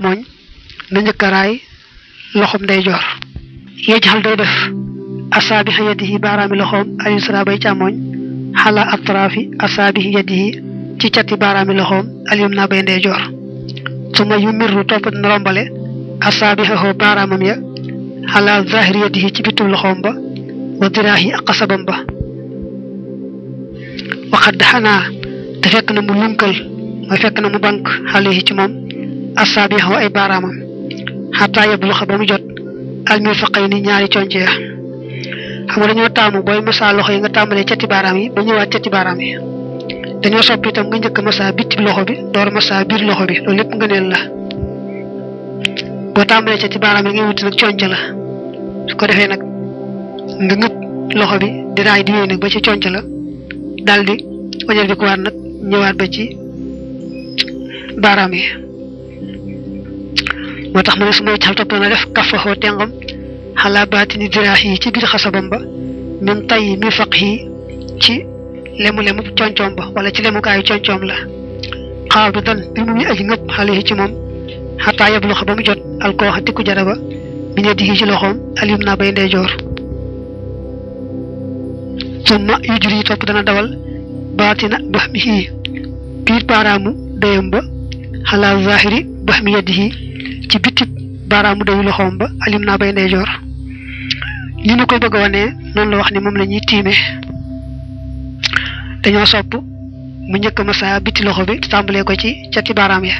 mooñ na njëkk a raay loxom ndeyjoor yejxal day def asaabiha yadihi baaraami loxoom al yusra bay càmmooñ xala atraafi asaabihi yadihi ci cati baaraami loxoom al yumna bay ndeyjoor suma yu mirru topp dina rombale asaabihahu baaraamam ya xala zahiri yadihi ci bitub loxoom ba wa diraahi ak xasabam ba waxad xanaa te fekk na mu lunkal mooy fekk na mu bank xale yi ci moom asaabihahu ay baaraamam xataa yabluxa ba mu jot almirfaqayni ñaari conc ya xam nga dañoo taamu booy masa loxo yi nga tàmbalee cati baaraam yi ba ñëwaat cati baaraam yi dañoo sopp itam nga njëkk masa bitti loxo bi door masa biir loxo bi loolu lépp nga neen la boo tàmbalee cati baaraam yi ngay wuti nag conc la su ko defee nag nga ngëpp loxo bi di raay di wéy nag ba ci conc la daal di wañal bi ko waat nag ñëwaat ba ci baaraam yi moo tax ma ne su ma xal topp na def kafaxoo tengam xalaa baatini diraax yi ci biir xasabam ba min tay mi faq yi ci lemu-lemu concoom ba wala ci lemukaayu concoom la xaaw bi dan bi mu muy aji ngëpp xale yi ci moom xataa yeblu xa ba mu jot alkooxa tikku jara ba bi ne digi ci loxoom alim naa bay ndeyjoor summa yu jur yi topp dana dawal baatina bax mi xii biir baaraamu dayam ba xalaa zahiri bax mi yeddi ci bitib baaraamu dayu loxoom ba alim naa bay ndeyjoor li ma koy bëgg a wane noonu la wax ni moom la ñuy tiime dañoo sopp mu njëkk masa biti loxo bi tàmbalee ko ci cati baaraam ya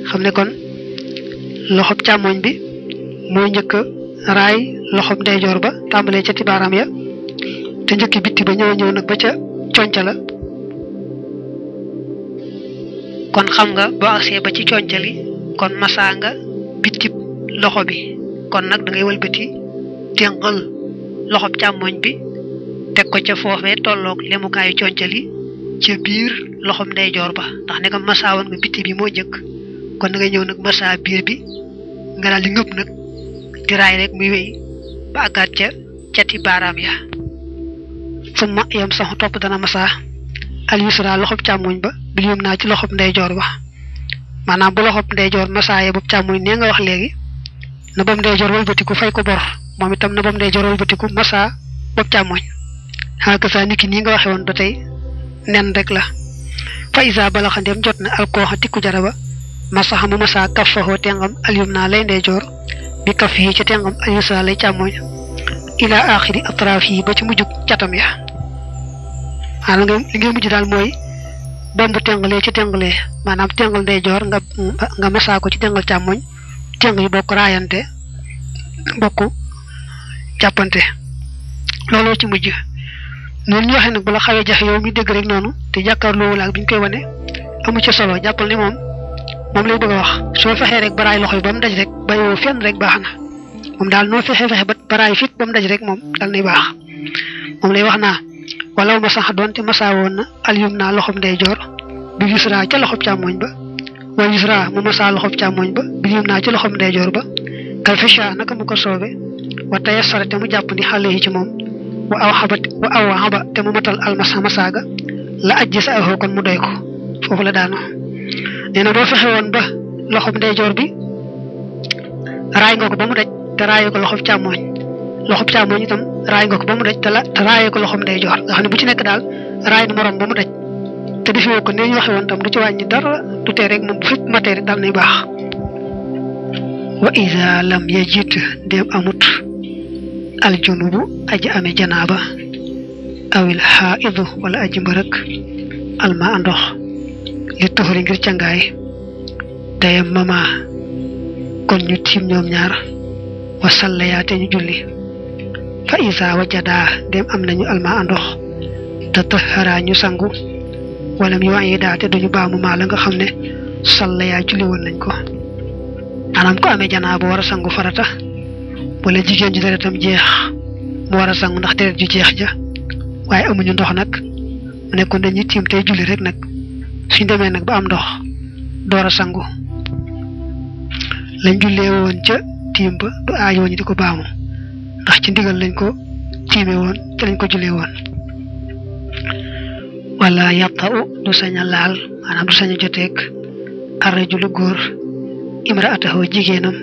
xam ne kon loxob càmmoñ bi mooy njëkk raay loxob ndeyjoor ba tàmbalee cati baaraam ya te njëkki bitti ba ñëw nag ba ca conca la kon xam nga boo agsee ba ci concali kon masa nga bitib loxo bi kon nag da ngay wëlbati ténqal loxob càmmoñ bi teg ko ca foofee tolloog lemukaayu concali ca biir loxob ndeyjoor ba ndax ne ko masa woon nga bitti bi moo jëkk kon da ngay ñëw nag masa biir bi nga daal di ngëpp nag di raay rek muy wéy ba àggaat ca cati baaraam ya summa yam sax topp dana masa al yusra loxob càmmoñ ba bil yum naa ci loxob ndeyjoor ba maanaam bu loxob ndeyjoor masaaye boobu càmmoñ nee nga wax léegi na bam ndeyjoor walbatiku fay ko bor moom itam na bam ndeyjoor walbatiku masa boobu càmmoñ xaaka saa niki nii nga waxe woon ba tey nen rek la fa isa balaxa ndem jot na alkooxa tikku jara ba masaxa mu masa kaf faxoo tengam alyum naa lay ndeyjoor bi kaf yi ca tengam al yusra lay càmmoñ ila axiri atraaf yi ba ci mujjug catam ya maanaam li ngay mujj daal mooy bomb tengalee ci tengalee maanaam tengal ndeyjoor nga masa ko ci tengal càmmoñ teng yi bokk raayante bokk jàppante looloo ci mujj noonu ñu waxee nag bu la xawee jafe yow mi dégg rek noonu te jàkkaarloo ak bi ñu koy wane amu ci solo jàppal ni moom lay bëgg a wax soo fexee rek baraay loxo yi ba mu daj rek bàyyiwoo fenn rek baax na moom daal noo fexe ba baraay fit ba mu daj rek moom dal nay baax moom lay wax naa walaw ma sax doonte masa woon na alyum naa loxob ndeyjoor bi yusra ca loxob càmmoñ ba wa yusra mu masa loxob càmmoñ ba bi yum naa ci loxob ndeyjoor ba kal fisha naka mu ko soobe wa tayassara te mu jàpp ni xale yi ci moom wa aw xaba te mu matal almasa masaaga la ajji sa axoo kon mu doy ko foofu la daano nee na boo fexe woon ba loxob ndeyjoor bi raay nga ko ba mu daj te raayee ko loxob càmmoñ itam raay nga ko ba mu daj te raayee ko loxob ndeyjoor nga xam ne bu ci nekk daal raay na morom ba mu daj te defee ko ne ñu waxe woon tam du ci wàññi dara du tee rek moom bu fépp matee rek dal nay baax wa iza lam yajid dem amut al junubu aji ame janaaba awil xaidu wala aji mbërëk alma ndox li toxori ngir cangaay dayam mama kon ñu tiim ñoom ñaar wa sallayaate ñu julli fa iza wajada dem am nañu alma ndox tatahara ñu sangu wala mu wàññi daal te duñu baamu maa la nga xam ne sallaya julli woon nañ ko maanaam ko amee janaaba war a sangu farata wala jigéen ju deretam jeex mu war a sangu ndax deret ju jeex ja waaye amuñu ndox nag mu ne kon dañuy tiim tey julli rek nag suñ demee nag ba am ndox door a sangu lañ jullee woon ca tiim ba du aajoo ñu di ko baamu ndax ci ndigal lañ ko tiime woon te lañ ko jullee woon wala yàtta u du sañ a laal maanaam du sañ a joteeg arrajulu góor imraatahu jigéenam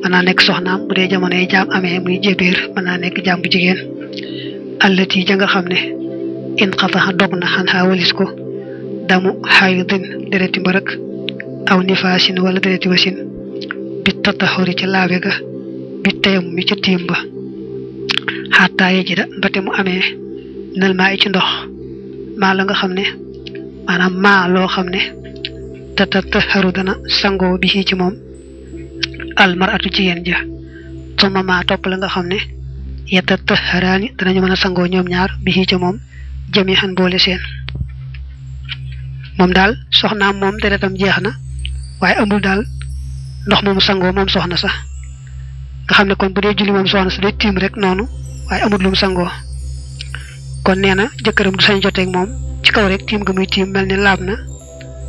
mën naa nekk soxnaam bu dee jamono yi jaam amee muy jébéer mën naa nekk jaam bu jigéen allati ja nga xam ne in xataxa dog na xan xaa walis ko damu xaydin dereti mbërëk aw nifaasin wala dereti wasin bi tataxuri ca laabe ga bi tayam mi ca tiim ba xataa ye ji da mbate mu amee nal maa i ci ndox maa la nga xam ne maanaam maa loo xam ne tataxaru dana sangoo bi ci moom almaratu jigéen ja suma maa topp la nga xam ne yatataxaraani danañu mën a sangoo ñoom ñaar bi ca moom jami xan boole seen moom daal soxnaam moom deretam jeex na waaye amul daal ndox moomu sangoo moom soxna sax nga xam ne kon bu dee julli moom soxna sa day tiim rek noonu waaye amul lu mu sangoo kon nee na jëkkëram du sañ joteeg moom ci kaw rek tiim ga muy tiim mel ne laab na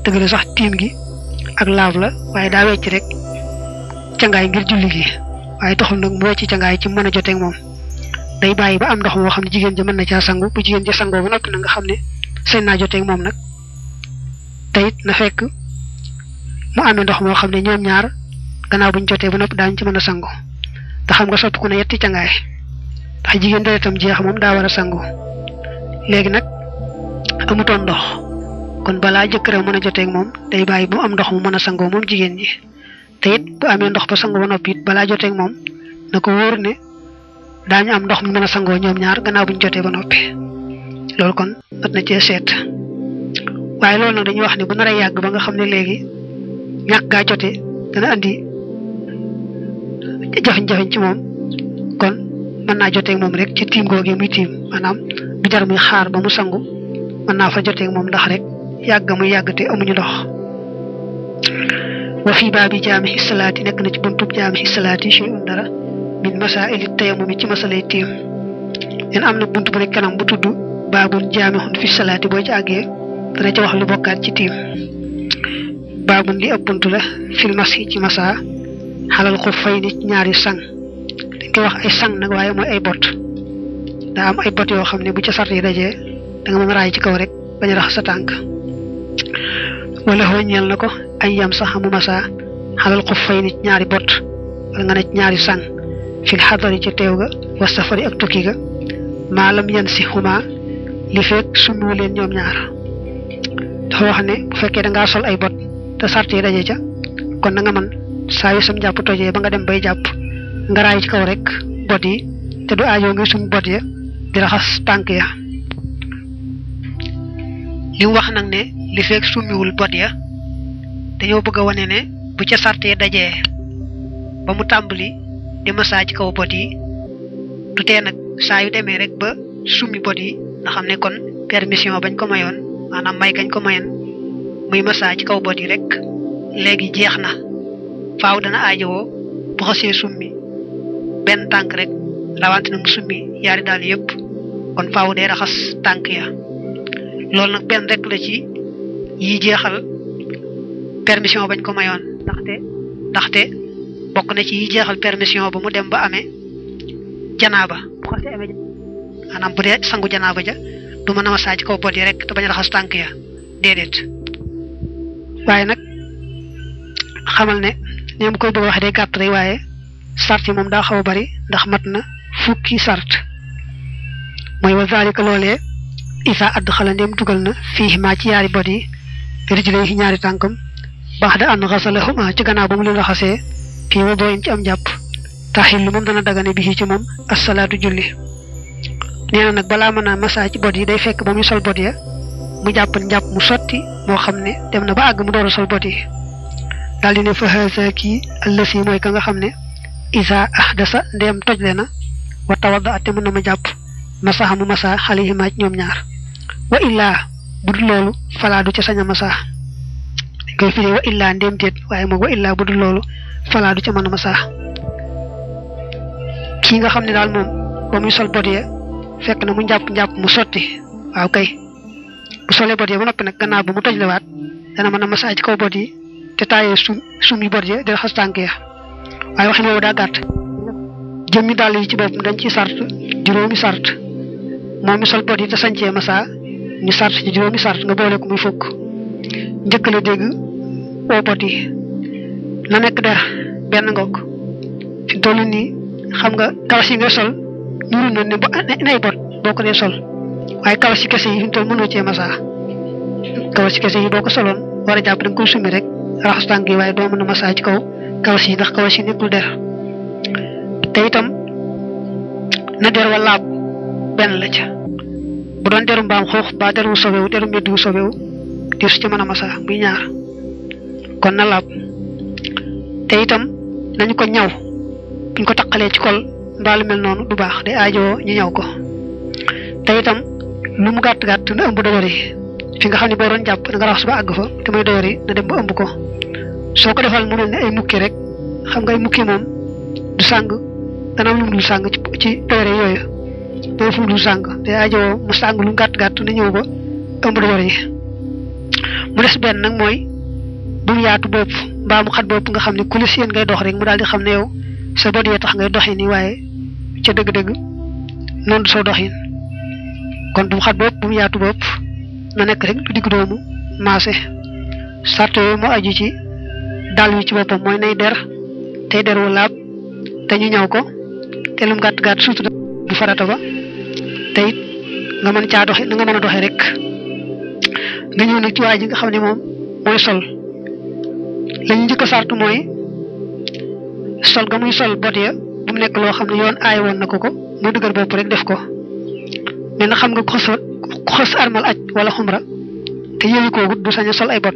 dëgg la sax tiim gi ak laab la waaye daa wecc rek cangaay ngir julli gi waaye taxul nag mu wecc cangaay ci mën a joteeg moom day bàyyi ba am ndox moo xam ne jigéen ja mën na caa sangu bu jigéen ja sangoo ba noppi na nga xam ne sañ naa joteeg moom nag te it na fekk mu amee ndox moo xam ne ñoom ñaar gannaaw buñ jotee ba noppi daañu ci mën a sangu te xam nga soppi ku ne yetti cangaay ndax jigéen deretam jeex moom daa war a sangu léegi nag amutoon ndox kon balaa jëkkëram mën a joteeg moom day bàyyi ba mu am ndox mu mën a sangoo moom jigéen ñi te it bu amee ndox ba sangu ba noppi it balaa joteeg moom na ko wóor ne daañu am ndox mu mën a sangoo ñoom ñaar gannaaw buñ jotee ba noppi loolu kon mat na cee seet waaye loolu nag dañuy wax ne bu nar a yàgg ba nga xam ne léegi ñàkk gaa jote dana andi jafe-jafe ci moom kon mën naa joteeg moom rek ci tiim googee muy tiim maanaam du jar muy xaar ba mu sangu mën naa fa joteeg moom ndax rek yàgg muy yàgg te amuñu ndox wa fii baabi jaamihi salaati nekk na ci buntub jaamihi salaati shay'un dara min masaa'ili tayammum ci masalay tiim leen am na bunt bu rek kanam bu tudd baabun jaamihun fi salaati boo ci àggee dana ci wax lu bokkaat ci tiim baabun li ab bunt la fil masi ci masa xalal xuffayni ñaari sang dañ koy wax ay sang nag waaye mooy ay bot daa am ay bot yoo xam ne bu ca sart yi dajee da nga mën a raay ci kaw rek bañ a rax sa tànk wala xooñeel na ko ay yam sax mu masa xalal xuffayni ñaari bot wala nga ne ñaari sang fil xadari ci teew ga wa safari ak tukki ga maalam yan si xuma li fekk summu leen ñoom ñaar dafa wax ne bu fekkee da ngaa sol ay bot te sart yi daje ca kon na nga mën saa yu sam jàpp tojee ba nga dem bay jàpp nga raay ci kaw rek bot yi te du aajoo nga sum bot ya di raxas tànk ya li mu wax nag ne li fekk summiwul bot ya dañoo bëgg a wane ne bu ca sart yi dajee ba mu tàmbali di masaa ci kaw bot yi du tee nag saa yu demee rek ba summi bot yi nga xam ne kon permission bañ ko mayoon maanaam may gañ ko mayoon muy masaa ci kaw bot yi rek léegi jeex na faaw dana aajowoo bu xasee summi benn tànk rek rawante na mu summi yaari daal yëpp kon faaw day raxas tànk ya loolu nag benn rek la ci yi jeexal permission bañ ko mayoon ndaxte bokk na ci yi jeexal permission ba mu dem ba amee janaaba bu xasee amee maanaam bu dee sangu janaaba ja du mën a masaa ci kaw bot yi rek te bañ a raxas tànk ya déedéet waaye nag xamal ne ñoom koy bëgg a wax day gàtt rek waaye sart yi moom daa xaw a bari ndax mat na fukki sart mooy wa zalika loolee isa add xala ndéem dugal na fii maa ci yaari bot yi rijlay yi ñaari tànkam baax da an xasalahuma ci gannaaw ba mu leen raxasee fii wa booyin ci am jàpp taxil lu moom dana dagane bi ci moom asalaatu julli nee na nag balaa mën a masaa ci bot yi day fekk ba muy sol bot ya mu jàppan njàpp mu sotti moo xam ne dem na ba àgg mu door a sol bot yi daal di ne fa haasa kii allasi mooy ka nga xam ne isa ahdasa ndeem tojle na wa tawadda ate mën na ma jàpp masaxa mu masa alayhima ci ñoom ñaar wa illaa bu dul loolu falaa du ca sañ a masa dañ koy firee wa illaa ndeem déet waaye moom wa illaa bu dul loolu falaa du ca mën a masa kii nga xam ne daal moom ba muy sol bot ya fekk na mu njàpp mu sotti waaw kay bu solee bot ya ba noppi nag gannaaw ba mu tojlewaat dana mën a masa ci kaw bot yi te taayee sumi bot ya di raxas tànk ya waaye waxin woowu daa gàtt jëmmi dàll yi ci boppam dañ ci sart juróomi sart moom mi sol bot yi te sañcee masa ñu sart ci juróomi sart nga boole ko muy fukk njëkk la dégg oo bot yi na nekk der benn ngoog fi tollu nii xam nga kawas yi nga sol nuru na ne ba nay bot boo ko dee sol waaye kawas yi kese yi fi toll mënoo cee masa kawas yi kese yi boo ko soloon war a jàpp da nga koy summi rek raxas tànk yi waaye doo mën a masa ci kaw kawas yi ndax kawas yi nekkul der te itam na der wa laab benn la ca bu doon deru mbaam xuux ba deru sobewu deru meddu sobewu di su ci mën a masa muy ñaar kon na laab te itam nañu ko ñaw buñ ko taqalee ci kol mbaalu mel noonu du baax day aajoo ñu ñaw ko te itam lu mu gàtt gàtt na ëmb doyar yi fi nga xam ne boo doon jàpp da nga raxas ba àgg fa te muy doyar yi na dem ba ëmb ko soo ko defal mu mel ne ay mukki rek xam nga ay mukki moom du sàng dana am lu mu dul sàng ci doyar yooyu dana fu mu dul sàng day aajoo mu sàng lu mu gàtt gàtt na ñëw ba ëmb doyar yi mu des benn nag mooy bu mu yaatu bopp mbaa mu xat bopp nga xam ne ku la seen ngay dox rek mu daal di xam ne yow sa bët yee tax ngay doxee nii waaye ca dëgg-dëgg noonu du soo doxin kon bu mu xat bopp bu mu yaatu bopp na nekk rek du digg doomu maase sart yooyu moo aju ci dàll wi ci boppam mooy nay der tey der wu laab te ñu ñaw ko te lu mu gàtt gàtt surtout du farata ba te it nga mën caa doxe na nga mën a doxee rek nga ñëw nag ci waa ji nga xam ne moom mooy sol la ñu njëkk a sartu mooy sol ga muy sol bot ya bu mu nekk loo xam ne yoon aay woon na ko mu dëgër bopp rek def ko mais na xam nga ku xës armal aj wala xumra te yëwi ko wut du sañ a sol ay bot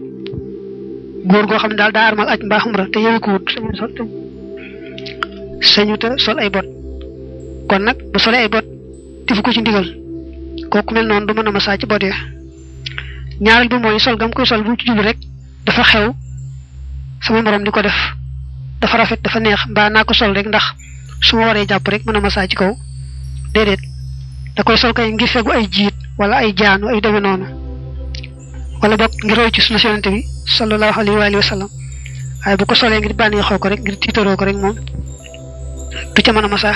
góor goo xam ne daal daa armal aj mbaa xumra te yëwi ko wut sañu te sol ay bot kon nag bu solee ay bot defu ko ci ndigal kooku mel noonu du mën a masaa ci bot ya ñaareel bi mooy sol gam koy sol bu mu ci jublu rek dafa xew sama morom di ko def dafa rafet dafa neex mbaa naa ko sol rek ndax su ma waree jàpp rek mën a masaa ci kaw déedéet da koy sol kay ngir fegu ay jiit wala ay jaanu ay deme noonu wala boog ngir roy ci sunu Yonent bi sallallahu alayhi wa sallam waaye bu ko solee ngir bànneexoo ko rek ngir tiitaroo ko rek moom du ca mën a masaa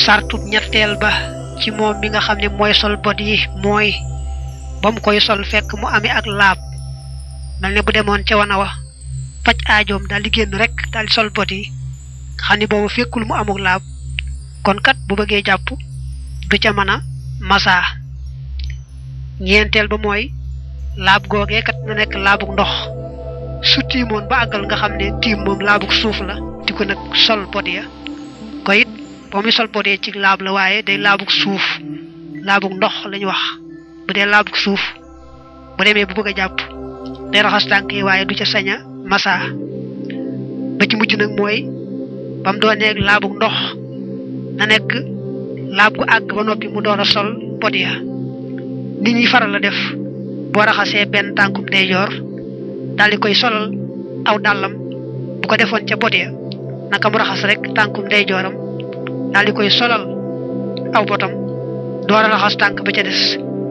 sartu ñetteel ba ci moom mi nga xam ne mooy sol bot yi mooy ba mu koy sol fekk mu amee ak laab mel ne bu demoon ca wana wa faj aajoom daal di génn rek daal di sol bot yi xam ne boobu fekkul mu amul laab kon kat bu bëggee jàpp du ca mën a masaa ñeenteel ba mooy laab googee kat na nekk laabug ndox su tiimoon ba àggal nga xam ne tiim moom laabug suuf la di ko nag sol bot ya ko it boo muy sol bot ya ci laab la waaye day laabug suuf laabug ndox lañu wax bu dee laabug suuf bu demee bu bëgg a jàpp day raxas tànk yi waaye du ca sañ a masaa ba ci mujj nag mooy ba mu doonee laabug ndox na nekk laab gu àgg ba noppi mu door a sol bot ya nit ñi faral la def boo raxasee benn tànkum ndeyjoor daal di koy solal aw dàllam bu ko defoon ca bot ya naka mu raxas rek tànkum ndeyjooram daal di koy solal aw botam door a raxas tànk ba ca des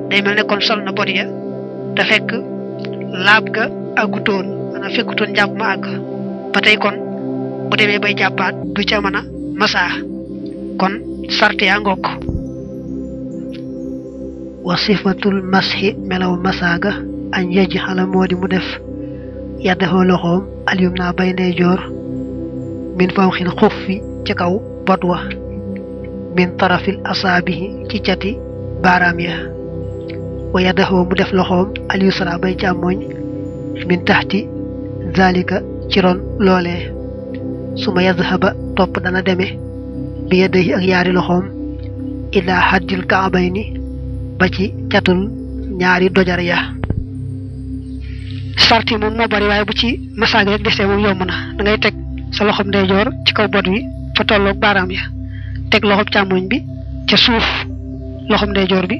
day mel ne kon sol na bot ya te fekk laab ga àggutoon maanaam fekkutoon jàpp ma àgg ba tey kon bu demee bay jàppaat du ca mën a masaa kon sarte yaa ngokk wa sifatul mashi melaw masaaga añ yeji xala moo di mu def yaddefoo loxoom alyum naa bay ndeyjoor min fawxil xuffi ca kaw bot wa min tarafil asaabihi ci cati baaraam ya wa yaddefoo mu def loxoom alyusra bay càmmooñ min taxti zalika ci ron loolee suma yazhaba topp dana deme bi yadayhi ak yaari loxoom ila haddil kaabayni ba ci catul ñaari dojar ya sarti moom moo bari waaye bu ci masaag rek desee moom yomb na da ngay teg sa loxob ndeyjoor ci kaw bot wi fa tolloog baaraam ya teg loxob càmmoñ bi ca suuf loxob ndeyjoor bi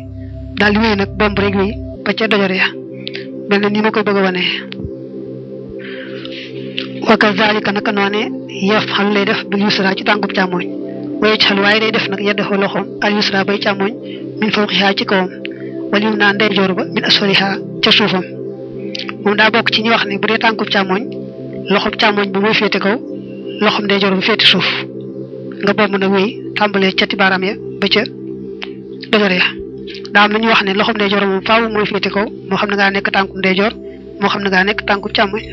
daal di wéy nag bomb rek wi ba ca dojar ya mel na ni ma koy bëgg a wane wa kazalika naka noone yaf xal lay def bil yusra ci tànkub càmmoñ waye ci xal waaye day def nag yeddaxoo loxoom al yusra bay càmmoñ min fawqiha ci kawam wal yum naa ndeyjoor ba min asfaliha ca suufam moom daa bokk ci ñi wax ne bu dee tànkub càmmoñ loxob càmmoñ bi mooy féete kaw loxob ndeyjoor bi féete suuf nga bomb nag wéy tàmbalee cati baaraam ya ba ca dojar ya daa am na ñu wax ne loxob ndeyjoor moom faaw mooy féete kaw moo xam ne ngaa nekk tànkum ndeyjoor moo xam ne ngaa nekk tànku càmmoñ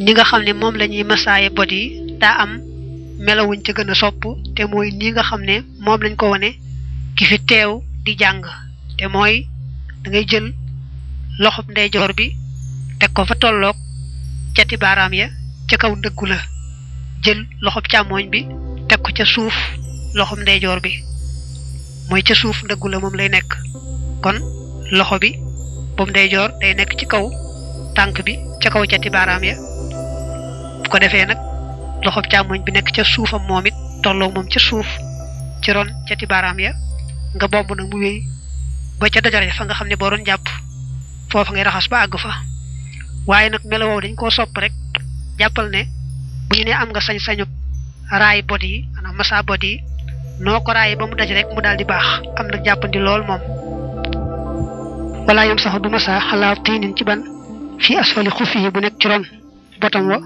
ñi nga xam ne moom la ñuy masaaye bot yi daa am melawuñ ca gën a sopp te mooy nii nga xam ne moom lañ ko wane ki fi teew di jàng te mooy da ngay jël loxob ndeyjoor bi teg ko fa tolloog cati baaraam ya ca kaw ndëggu la jël loxob càmmooñ bi teg ko ca suuf loxob ndeyjoor bi mooy ca suuf ndëggu la moom lay nekk kon loxo bi boobu ndeyjoor day nekk ci kaw tànk bi ca kaw cati baaraam ya bu ko defee nag loxob càmmooñ bi nekk ca suufam moom it tolloog moom ca suuf ci ron cati baaraam ya nga bomb nag mu wéy ba ca dajare fa nga xam ne boo doon jàpp foofa ngay raxas ba àgg fa waaye nag melo woowu dañ koo sopp rek jàppal ne bu ñu nee am nga sañ-sañu raay bot yi maanaam masa bot yi noo ko raay ba mu daj rek mu daal di baax am nag jàppandi lool moom wala yam sax du masa xalaa tiinin ci ban fii asfali xufi yi bu nekk ci ron botam wa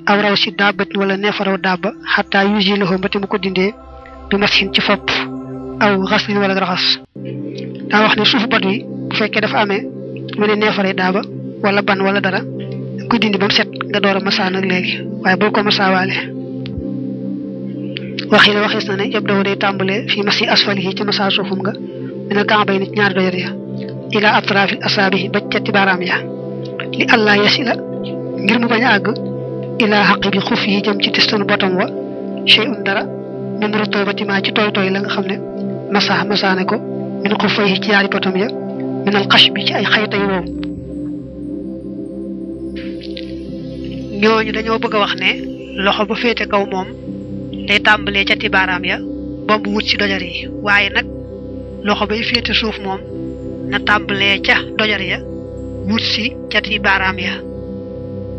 aw raw si daabat wala neefaraw daaba xataa yusiloxo mbati mu ko dindee bi masxin ci fopp aw xaslin wala raxas daa wax ne suuf bot wi bu fekkee dafa amee mu ne neefare daaba wala ban wala dara da koy dindi ba mu set nga door a masaa nag léegi waaye boo ko masaawaale waxi la waxees na ne yëpp daw day tàmbalee fii masi asfali yi ci masaa suufum nga dina kambay nit ñaari dojar ya ila atrafil asaabi ba cati baaraam ya li allah yasila ngir mu bañ a àgg ila xaqi bi xuf yi jëm ci testanu botam wa shay'un dara min rutubati ma ci tooy tooy la nga xam ne masaane ko min xufay ci yaari botam ya min al xash bi ci ay xaytay wow ñooñu dañoo bëgg a wax ne loxo ba féete kaw moom day tàmbalee cati baaraam ya ba mu wut ci dojar yi waaye nag loxo bay féete suuf moom na tàmbalee ca dojar ya wut si cati baaraam ya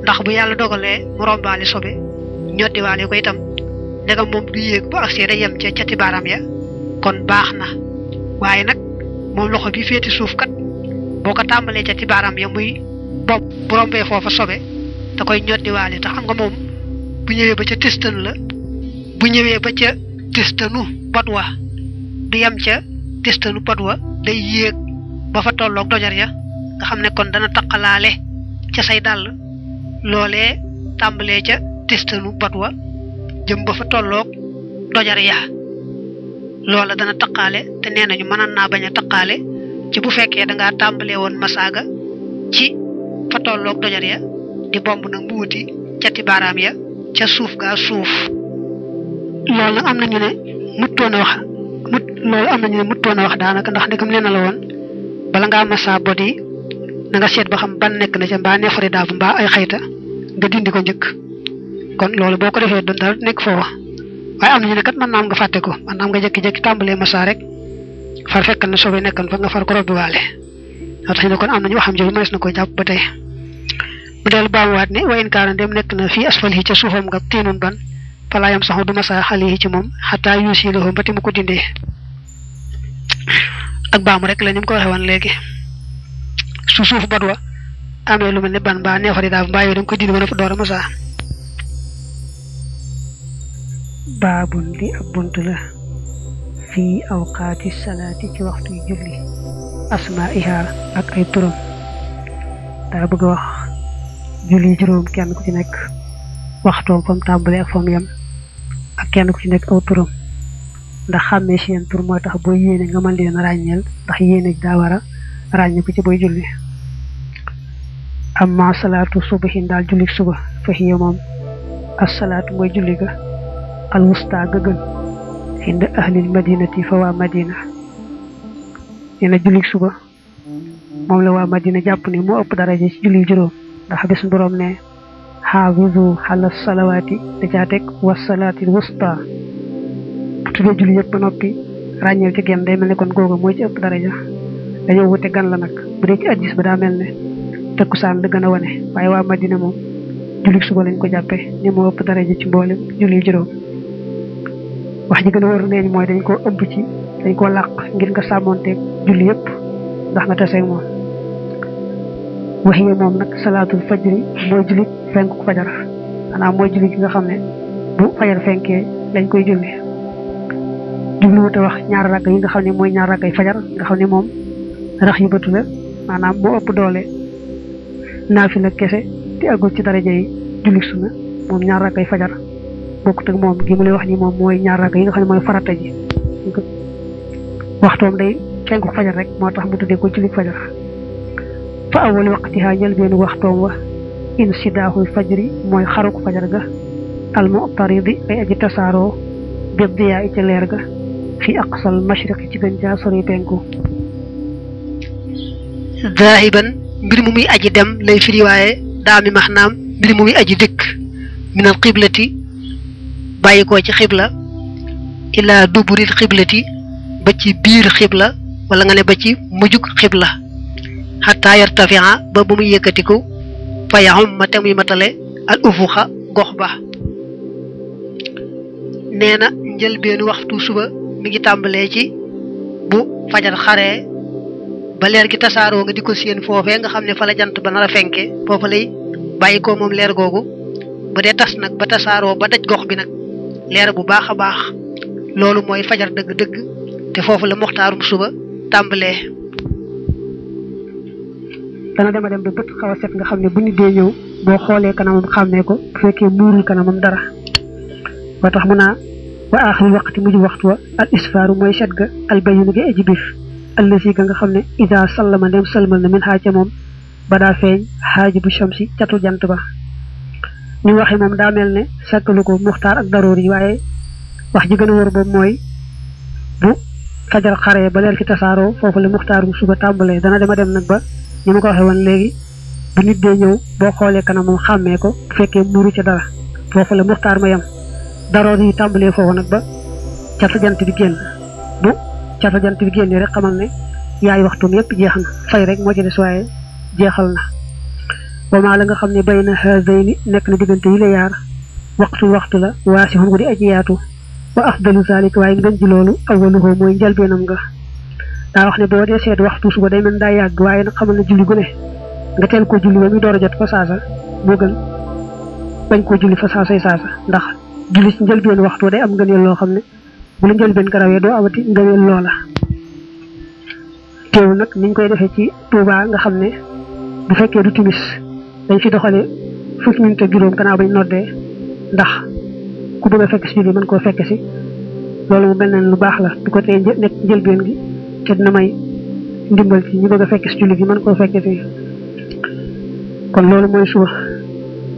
ndax bu yàlla dogalee mu rombaale sobe ñoddiwaale ko itam ndegam moom du yéeg bu agsee day yem ca cati baaraam ya kon baax na waaye nag moom loxo bi féete suuf kat boo ko tàmbalee cati baaraam ya muy bopp bu rombee foofa sobe da koy ñoddiwaale tax xam nga moom bu ñëwee ba ca testanu la bu ñëwee ba ca testanu bot wa du yem ca testanu bot wa day yéeg ba fa tolloog dojar ya nga xam ne kon dana taqalaale ca say dàll loolee tàmbalee ca testanu bot wa jëm ba fa tolloog dojar ya loola dana taqaale te nee nañu mënan naa bañ a taqaale ci bu fekkee dangaa tàmbalee woon masaaga ci fa tolloog dojar ya di bomb nag mu wuti cati baaraam ya ca suuf gaa suuf loolu nag am nañu ne muttoon a wax daanaka ndax ndegam nee na la woon bala ngaa masaa bot yi na nga seet ba xam ban nekk na ca mbaa neefare daab mbaa ay xayta nga dindi ko njëkk kon loolu boo ko defee doon dara nekk foofa waaye am nañu ne kat mën naa am nga fàtte ko mën naa am nga jékki-jékki tàmbalee masaa rek far fekk na sobe nekkan fa nga far ko robbi waale moo tax ñu ne kon am nañu waxam jooju mënees na ko jàpp ba tey mu dellu baamuwaat ne wa in kaana dem nekk na fii asfal yi ca suufam nga tiinun ban falaayam saxu du masaa xale yi ci moom xataa yuusiloxo mbati mu ko dindee ak baamu rek la ni mu ko waxee woon léegi su suuf bot wa amee lu mel ne ban mbaa neefari daal mbaa yooyu da nga koy dindi ba door a masaa baabun li ab bunt la fii awqaati salaati ci waxtu julli asmaiha ak ay turam daa bëgg a wax julli juróom kenn ku ci nekk waxtoom fa mu tàmbalee ak fa mu yem ak kenn ku ci nekk aw turam ndax xàmmee seen tur mooy tax booy yéene nga mën leen ràññeel ndax yéene daa war a ràññe ko ci booy julli amma salaatu subahin daal julli suba fa hiya moom as-salaatu mooy julli ga al wusta ga gën inda ahlil madinati fa waa madina nee na julli suba moom la waa madina jàpp ni moo ëpp daraja ci julli juróom ndax bis borom ne xaafizu ala salawaati da caa teg wa salaatil wusta bu tuddee julli yëpp ba noppi ràññeel ci genn day mel ne kon googa mooy ci ëpp daraja dañoo wute gan la nag bu dee ci addis ba daa mel ne takkusaan la gën a wane waaye waa madina moom julli suba lañ ko jàppe ni moo ëpp daraja ci mboolem julli juróom wax ji gën a wër neeñ mooy dañ koo ëmb ci dañ koo làq ngir nga sàmmoonteeg julli yëpp ndax nga taseeg moom waxiye moom nag salaatul fajri mooy julli fenku fajar maanaam mooy julli gi nga xam ne bu fajar fenkee lañ koy julli jubluwute wax ñaar rakk yi nga xam ne mooy ñaar rakkay fajar nga xam ne moom rax yu bëtu la maanaam moo ëpp doole naafila kese te agul ci daraja yi julli sunna moom ñaar rakkay fajar bokkut ak moom gi mu lay wax ni moom mooy ñaar rakk yi nga xam ne mooy farata ji waxtoom day fenku fajar rek moo tax mu tuddee ko julli fajar fa awwal waqtiha njëlbeenu waxtoom wa insidaahul fajri mooy xaruk fajar ga al mu'taridi ay aji tasaaroo bi diyaa i ca leer ga fi aqsal mashriqi ci gën jaa sori penku daahiban mbir mu muy aji dem lay firi waaye daa mi maanaam mbir mu muy aji dëkk minal qiblati bàyyi ko ci xibla ila duburil qiblati ba ci biir xibla wala nga ne ba ci mujjug xibla xataa yartafia ba bu muy yëkkatiku fa yaxum ma te muy matale al ufuxa gox ba nee na njëlbeenu waxtu suba mi ngi tàmbalee ci bu fajar xaree ba leer gi tasaaroo nga di ko séen foofee nga xam ne fa la jant ba nar a fenke foofa lay bàyyi ko moom leer googu bu dee tas nag ba tasaaroo ba daj gox bi nag leer bu baax a baax loolu mooy fajar dëgg-dëgg te foofu la moxtaarum suba tàmbalee dana dema dem ba bët xaw a set nga xam ne bu nit dee ñëw boo xoolee kanamam xàmmee ko bu fekkee muurul kanamam dara ba tax mu naa wa aaxirul waqti mujj waxtu wa al isfaaru mooy set ga al bayinu gi aji biif allasi ga nga xam ne ida sallama ndem salmal na min xaaca moom ba daa feeñ xaaji bu shamsi catu jant ba ñu waxe moom daa mel ne sàkkalu ko muxtaar ak daroor yi waaye wax ji gën a wóor boobu mooy bu fajar xaree ba leer ci tasaaroo foofu la muxtaarum suba tàmbalee dana dema dem nag ba ni ma ko waxee woon léegi bu nit dee ñëw boo xoolee kanam moom xàmmee ko bu fekkee muuru ca dara foofu la muxtaar ma yem daroor yi tàmbalee foofu nag ba catu jant bi génn bu catu jant bi génnee rek xamal ne yaay waxtum yépp jeex na fay rek moo ci des waaye jeexal na wamaa la nga xam ne bay na haazayni nekk na diggante yi la yaar waxtu la waasi xon gu di aji yaatu wa afdalu zalik waaye ngën ji loolu awaluhu mooy njalbeenam nga daa wax ne boo dee seet waxtu suba day mel daa yàgg waaye nag xamal na julli gu ne nga teel koo julli ba muy door a jot fa saasa moo gën bañ koo julli fa saasay saasa ndax julli ci njëlbeen waxtu day am ngëneel loo xam ne bu la njëlbeen nga rawee doo amati ngëneel loola teewul nag niñ koy defee ci Tuubaa nga xam ne bu fekkee du timis dañ fi doxale fukki minute ak juróom gannaaw bañ noddee ndax ku bëgg a fekk si julli mën koo fekk si loolu mu mel ne lu baax la du ko tee nekk njëlbeen gi te dina may ndimbal ci ñu bëgg a fekk si julli gi mën koo fekk si kon loolu mooy suba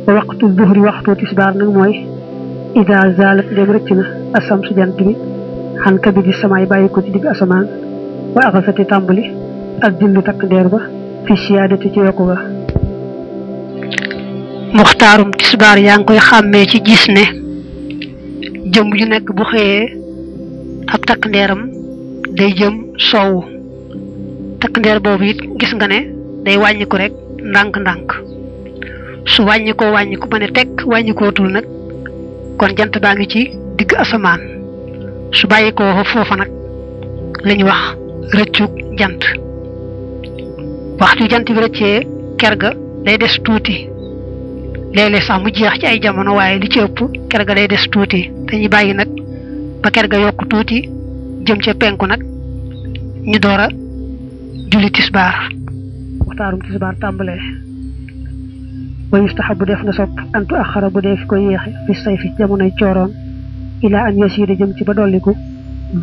ba waxtu duhri waxtu tisbaar nag mooy ida zalat dem rëcc na asam su jant bi xan kabi di samaay bàyyi ko ci digg asamaan wa axasati tàmbali ak julli takk ndeer ba fi siyaadati ci yokku ba muxtaarum tisbaar yaa ngi koy xàmmee ci gis ne jëm ju nekk bu xëyee ab takk ndeeram day jëm soowu takk ndeer boobu it gis nga ne day wàññiku rek ndànk-ndànk su wàññiku ba ne tekk wàññikootul nag kon jant baa ngi ci digg asamaan su bàyyikoo foofa nag lañu wax rëccug jant waxtu jant bi rëccee ker ga day des tuuti léeg-léeg sax mu jeex ci ay jamono waaye li ci ëpp ker ga day des tuuti dañuy bàyyi nag ba ker ga yokk tuuti jëm ca penku nag ñu door a julli tisbaar waxtaarum tisbaar tàmbalee wa yustahabu def na sopp antu axara bu dee fi ko yéexe fi sayfi jamonoy cooroon ilaa an yasiida jëm ci ba dolliku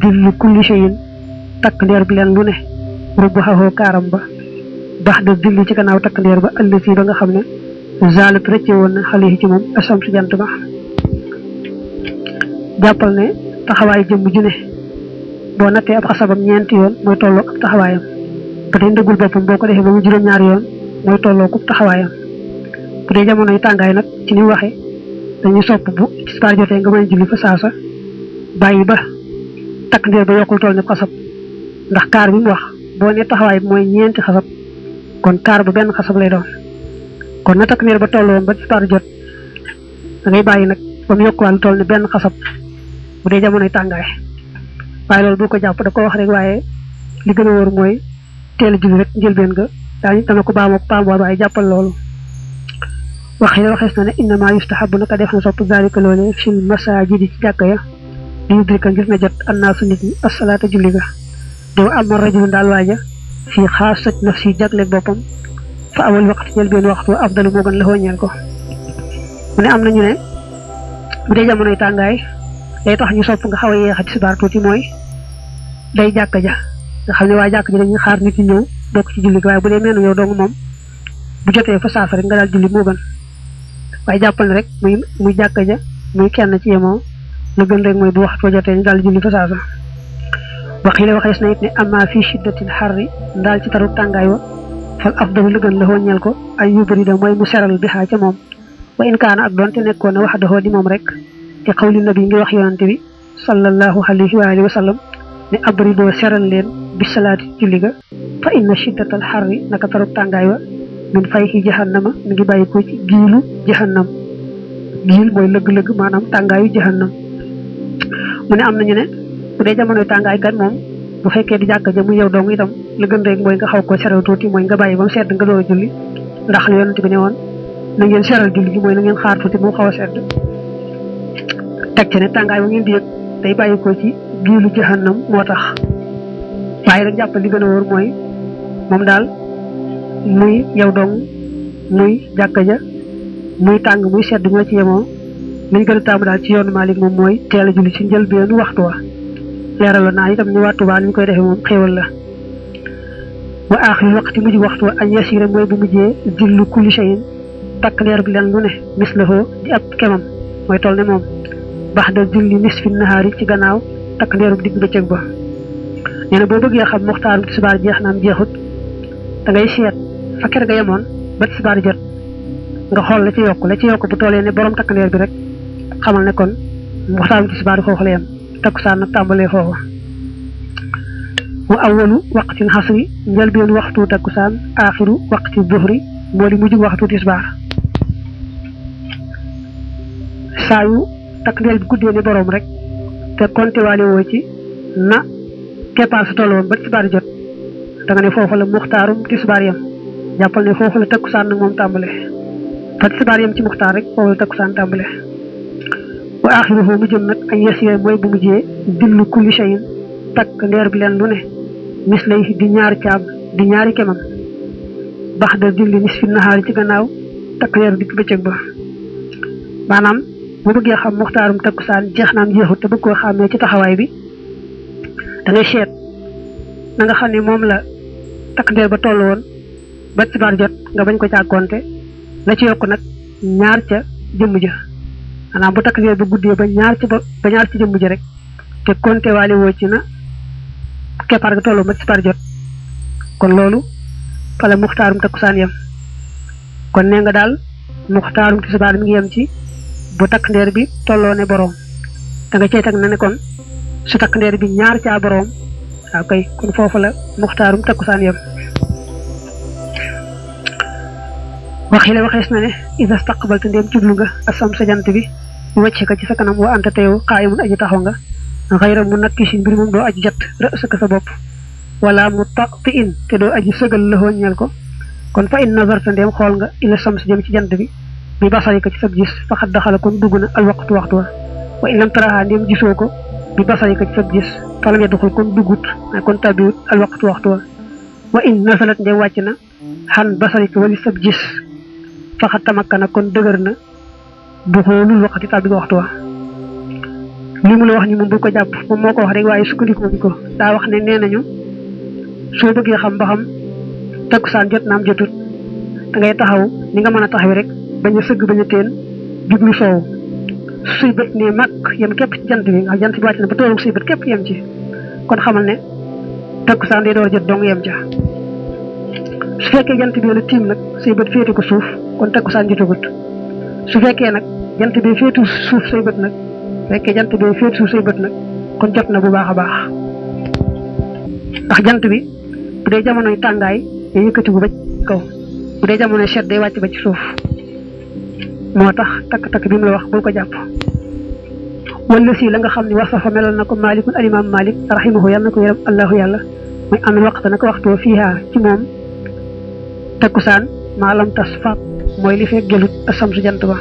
dillu kulli shay'in takk ndeer bi leen lu ne rubbu xaxoo kaaram ba bax da dillu ci gannaaw takk ndeer ba ëllësi ba nga xam ne zalat rëcce woon na xale yi ci moom asam su jant ba jàppal ne taxawaay jëmm ju ne boo nattee ab xasabam ñeenti yoon mooy tolloo ak taxawaayam ba tey ndëggul boppam boo ko defee ba mu juróom-ñaari yoon mooy tolloo ku taxawaayam bu dee jamonoy tàngaay nag ci ni waxe dañuy sopp bu tisbaar jotee nga mën a julli fa saasa bàyyi ba takk ndeer ba yokkul toll ne xasab ndax kaar bi mu wax boo ne taxawaay bi mooy ñeenti xasab kon kaar ba benn xasab lay doon kon na takk ndeer ba tolloon ba tisbaar jot da ngay bàyyi nag ba mu yokkuwaat toll ne benn xasab bu dee jamonoy tàngaay waaye loolu boo ko jàpp da ko wax rek waaye li gën a wóor mooy teel a julli rek njëlbeen nga dana ko baamoo ko baamuwaat waaye jàppal loolu waxees na ne innama yustahabu naka def na sopp zalika loole fil masajidi ci jàkka ya li yudrika ngir na jot annaasu nit ñi asalaata julli ga dew alma rajulun daal waaja fi xaasat nafsi jagle boppam fa awal waxtu jël benn waxtu afdalu moo gën la ñeel ko mu ne am nañu ne bu dee jamonoy tàngaay day tax ñu sopp nga xaw a yeexa tisbaar tuuti mooy day jàkka ja nga xam ne waa jàkka ji dañuy xaar nit ñi ñëw bokk ci julli waaye bu dee meenu yow dong moom bu jotee fa saasa rek nga daal julli moo gën waaye jàppal ne rek muy jàkka ja muy kenn ci yemoo la gën rek mooy bu waxtu jotee ñu daal julli fa saasa waxile waxees na it ne amma fi shiddatil xarri ndaal ci taru tàngaay wa fal afdalu la gën la ñeel ko ay yubari da mooy mu seral bi xaa ca moom wa in kaana ak doonte nekkoon ne wax daxoo di moom rek te xawli nabi ngi wax yonante bi sallallahu alayhi wa alihi wa sallam ne abri doo seral leen bi salaati julli ga fa inna shiddatal xarri naka taru tàngaay wa min fayhi jahannama mi ngi bàyyi ko ci giilu jahannam giil mooy lëgg-lëgg maanaam tàngaayu jahannam mu ne am nañu ne bu dee jamonoy tàngaay kat moom bu fekkee di jàkka ja mu yow dong itam la gën rek mooy nga xaw ko seral tuuti mooy nga bàyyi ba mu sedd nga door a julli ndax la yonent bi ne woon na ngeen seral julli gi mooy na ngeen xaar tuuti mu xaw a sedd teg ci ne tàngaay ba ngeen di yëg day bàyyi ko ci giilu jahannam moo tax waaye rek jàppal li gën a wóor mooy moom daal muy yow dong muy jàkka ja muy tàng muy sedd ñoo ci yemoo liñ gën a taamu daal ci yoonu Maalik moom mooy teel a julli ci njëlbeenu waxtu wa leeraloon naa itam ni waxtu baa ni ñu koy defee moom xéewal la wa aaxiri waqti mujj waxtu wa añ yasiira mooy bu mujjee jillu kulli shay'in takk leer bi leen lu ne mislahu di ab kemam mooy toll ne moom bax da julli nisfi nahaari ci gannaaw takk leeru digg bëccëg ba nee na boo bëggee xam muxtaaru tisbaar jeex naam jeexut da ngay seet fa kër ga yemoon ba tisbaar jot nga xool la ci yokk bu tollee ne borom takk leer bi rek xamal ne kon muxtaaru tisbaar foofu la yem takkusaan nag tàmbalee foofu wa awwalu waqtil xasri njëlbeen waxtu takkusaan aaxiru waqti duhri moo di mujj waxtu tisbaar saa yu takk leer bi guddee ne borom rek te konte waale woo ci na keppaar sa toll woon ba tisbaar jot da nga ne foofu la muxtaarum tisbaar yem jàppal ne foofu la takkusaan nag moom tàmbale fa tisbaar yem ci muxtaar rek foofu la takkusaan tàmbale wa aaxiruhu mu jëm nag ay yasiya mooy bu mujjee dillu kulli shay'in takk leer bi leen lu ne mis lay di ñaari caab di ñaari kemam bax da dilli nisfi nahaari ci gannaaw takk leer digg bëccëg ba maanaam bu bëggee xam muxtaarum takkusaan jeex naam jeexut te bëgg koo xàmmee ci taxawaay bi da ngay seet na nga xam ne moom la takk leer ba toll woon ba tisbaar jot nga bañ ko càkkoonte la ci yokk nag ñaar ca jëmm ja maanaam bu takk leer ba guddee ba ñaar ci jëmm ja rek te konte waale woo ci na keppaar ga tolloo ba tisbaar jot kon loolu fa la muxtaarum takkusaan yem kon nee nga daal muxtaarum tisbaar mi ngi yem ci bu takk ndeer bi tolloo ne boroom da nga cey teg na ne kon su takk ndeer bi ñaar caa boroom waaw kay kon foofu la muxtaarum takkusaan yem waxile waxees na ne isa staqbalta ndéem jublu nga asam sa jant bi wàcce ka ci sa kanam wa anta teew qaayimun aji taxaw nga xayra mu nakkisin mbir moom doo aji jat rësaka sa bopp wala mu taqti in te doo aji sëgal la ñeel ko kon fa in nazarta ndéem xool nga ila sams jëm ci jant bi bi basari ka ci sab gis faxat daxala kon dugg na al waxtu wa wa in lam taraha ndéem gisoo ko bi basari ka ci sab gis falam yadxul kon duggut kon tabiwut al waxtu wa in nasalat ndéem wàcc na xan basari ka wali sab gis faxat tamakkana kon dëgër na bu xoolul waxati tàbbi waxtu wa li mu la wax ni moom bu ko jàpp moom moo ko wax rek waaye sukkandikoo bi ko daa wax ne nee nañu soo bëggee xam ba xam takkusaan jot naam jotut da ngay taxaw ni nga mën a taxaw rek bañ a sëgg bañ a teen jublu soow suy bët ne mag yem képp ci jant bi nga jant bi wàcc na ba toolu suy bët képp yem ci kon xamal ne takkusaan day door jot dong yem ca su fekkee jant bi la tiim nag suy bët féete ko suuf kon takkusaan jotagut su fekkee nag jant bi féetu suuf say bët nag fekkee jant bi féetu suuf say bët nag kon jot na bu baax a baax ndax jant bi bu dee jamonoy tàngaay day yëkkati bu ba kaw bu dee jamonoy sedd day wàcc ba ci suuf moo tax takk-takk bi mu la wax bul ko jàpp wala si la nga xam ne wasafa melal na ko maalikun alimaam malik rahimahu yàlla na ko yërëm allahu yàlla muy am waxta na ko waxtoo fiiha ci moom takkusaan maalam tas fa mooy li fekk jëlut asam su jant ba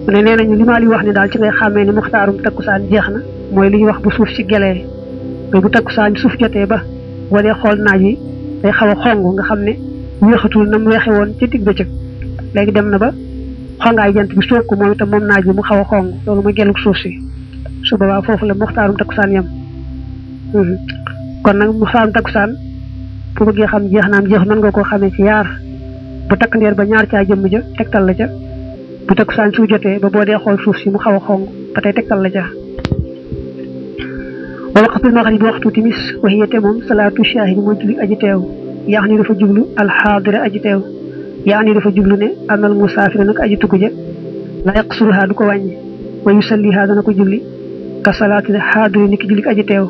mu ne nee nañu li maa li wax ne daal ci ngay xàmmee ni muxtaarum takkusaan jeex na mooy li ñuy wax bu suuf si gelee mooy bu takkusaan suuf jotee ba boo dee xool naaj wi day xaw a xong nga xam ne weexatul na mu weexe woon ca digg bëccëg léegi dem na ba xongaay jant bi soog ko moom itam moom naaj bi mu xaw a xong loolu mooy gellug suuf si su boobaa foofu la muxtaarum takkusaan yam kon nag muxtaarum takkusaan bu bëggee xam jeex naam jeex mën nga koo xamee ci yaar bu takk ndeer ba ñaar caa jëmm ja tegtal la ca bu takkusaan su jotee ba boo dee xool suuf si mu xaw a xong ba tey tegtal la ca wa waqtul maghrib waxtu timis waxiyate moom salaatu shahid mooy julli aji teew yaa ni dafa jublu alxaadira aji teew yaa ni dafa jublu ne amal musaafira nag aji tukku ja la yaqsuruha du ko wàññi wa yusalliha dana ko julli ka salaatil xaadiri ni ki julli aji teew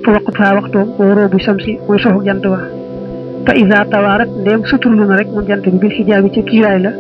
fa waqtuha waxtoom wa roobu samsi mooy soxu jant wa fa iza tawaarat ndéem suturlu na rek moom jant bi bil xijaabi ca kiiraay la